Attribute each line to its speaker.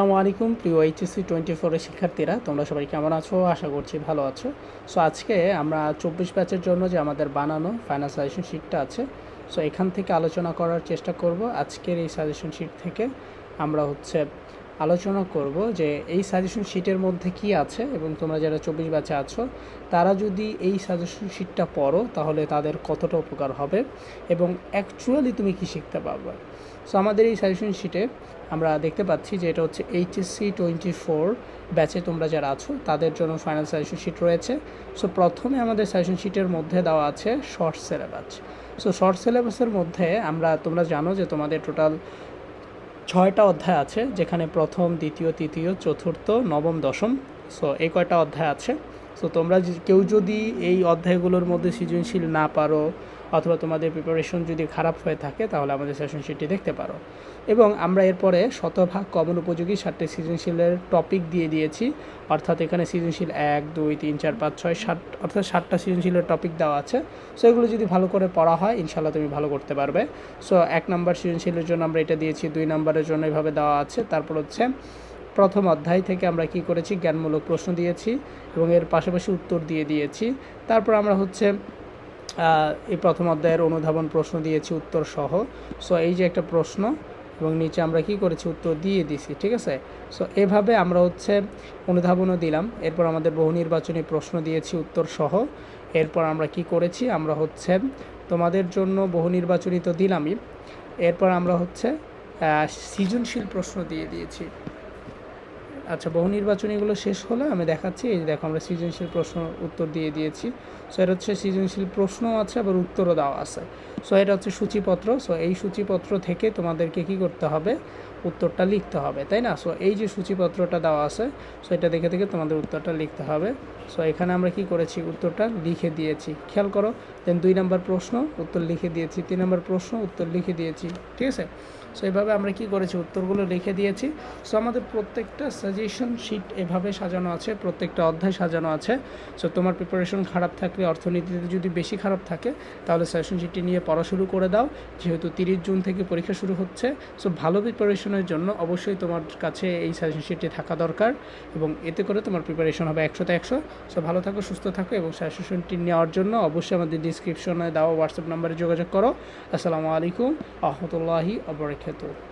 Speaker 1: আসসালামু আলাইকুম প্রিয় এইচএসসি 24 এর শিক্ষার্থীরা, তোমরা সবাই কেমন আছো? আশা করছি ভালো আছো। সো আজকে আমরা 24 ব্যাচের জন্য যে আমাদের বানানো ফাইনাল সাজেশন শিটটা আছে, সো এখান থেকে আলোচনা করার চেষ্টা করব। আজকের এই সাজেশন শিট থেকে আমরা আলোচনা করব যে এই সাজেশন শিটের মধ্যে কি আছে এবং তোমরা যারা 24 ব্যাচে আছো তারা যদি এই সাজেশন শিটটা পড়ো তাহলে তাদের কতটা উপকার হবে এবং অ্যাকচুয়ালি তুমি কি শিখতে পারবে। সো আমাদের এই সাজেশন শিটে আমরা দেখতে পাচ্ছি যে এটা হচ্ছে এইচএসসি 24 ব্যাচে তোমরা যারা আছো তাদের জন্য ফাইনাল সাজেশন শিট রয়েছে। সো প্রথমে আমাদের সাজেশন শিটের মধ্যে দেওয়া আছে শর্ট সিলেবাস। সো শর্ট সিলেবাসের মধ্যে তোমরা জানো যে তোমাদের টোটাল 6টা অধ্যায় আছে, যেখানে প্রথম, দ্বিতীয়, তৃতীয়, চতুর্থ, নবম, দশম। সো এই কয়টা অধ্যায় আছে। সো তোমরা কেউ যদি এই অধ্যায়গুলোর মধ্যে সৃজনশীল না পারো অথবা তোমাদের প্রিপারেশন যদি খারাপ হয়ে থাকে তাহলে আমাদের সেশন শিটটি দেখতে পারো। এবং আমরা এরপরে শতভাগ কমন উপযোগী 7টি সৃজনশীলের টপিক দিয়ে দিয়েছি, অর্থাৎ এখানে সৃজনশীল 1, 2, 3, 4, 5, 6, 7 অর্থাৎ 7টা সৃজনশীলের টপিক দেওয়া আছে। সো এগুলো যদি ভালো করে পড়া হয় ইনশাল্লাহ তুমি ভালো করতে পারবে। সো 1 নম্বর সৃজনশীলের জন্য আমরা এটা দিয়েছি, 2 নম্বরের জন্য এভাবে দেওয়া আছে। তারপর প্রথম অধ্যায় থেকে আমরা কি করেছি, জ্ঞানমূলক প্রশ্ন দিয়েছি এবং এর পাশাপাশি উত্তর দিয়ে দিয়েছি। তারপর আমরা এই প্রথম অধ্যায়ের অনুধাবন প্রশ্ন দিয়েছি উত্তর সহ। সো এই যে একটা প্রশ্ন এবং নিচে আমরা কি করেছি, উত্তর দিয়ে দিছি, ঠিক আছে। সো এভাবে আমরা অনুধাবনও দিলাম। এরপর আমাদের বহু নির্বাচনী প্রশ্ন দিয়েছি উত্তর সহ। এরপর আমরা কি করেছি, আমরা তোমাদের জন্য বহু নির্বাচনী তো দিলামই, এরপর আমরা সৃজনশীল প্রশ্ন দিয়ে দিয়েছি। আচ্ছা, বহু নির্বাচনীগুলো শেষ হলে আমি দেখাচ্ছি। এই দেখো, আমরা সৃজনশীল প্রশ্ন উত্তর দিয়ে দিয়েছি। সো এটা সৃজনশীল প্রশ্নও আছে, আবার উত্তরও দেওয়া আছে। সো এটা সূচিপত্র। সো এই সূচিপত্র থেকে তোমাদেরকে কি করতে হবে, উত্তরটা লিখতে হবে, তাই না? সো এই যে সূচিপত্রটা দেওয়া আছে, সো এটা দেখে দেখে তোমাদের উত্তরটা লিখতে হবে। সো এখানে আমরা কি করেছি, উত্তরটা লিখে দিয়েছি, খেয়াল করো। দেন 2 নম্বর প্রশ্ন, উত্তর লিখে দিয়েছি। 3 নম্বর প্রশ্ন, উত্তর লিখে দিয়েছি, ঠিক আছে। সো এইভাবে আমরা কি করেছি, উত্তরগুলো লিখে দিয়েছি। সো আমাদের প্রত্যেকটা সাজেশন শিট এভাবে সাজানো আছে, প্রত্যেকটা অধ্যায় সাজানো আছে। সো তোমার প্রিপারেশন খারাপ থাকলে, অর্থনীতিতে যদি বেশি খারাপ থাকে, তাহলে সাজেশন শিটটি নিয়ে পড়া শুরু করে দাও, যেহেতু 30 জুন থেকে পরীক্ষা শুরু হচ্ছে। সো ভালো প্রিপারেশনের জন্য অবশ্যই তোমার কাছে এই সাজেশন শিটটি থাকা দরকার এবং এতে করে তোমার প্রিপারেশন হবে 100তে 100। সো ভালো থাকো, সুস্থ থাকো এবং সাজেশনটি নেওয়ার জন্য অবশ্যই আমাদের ডিসক্রিপশনে দেওয়া হোয়াটসঅ্যাপ নাম্বারে যোগাযোগ করো। আসসালামু আলাইকুম ওয়া রাহমাতুল্লাহি ওয়া বারাকাতুহু।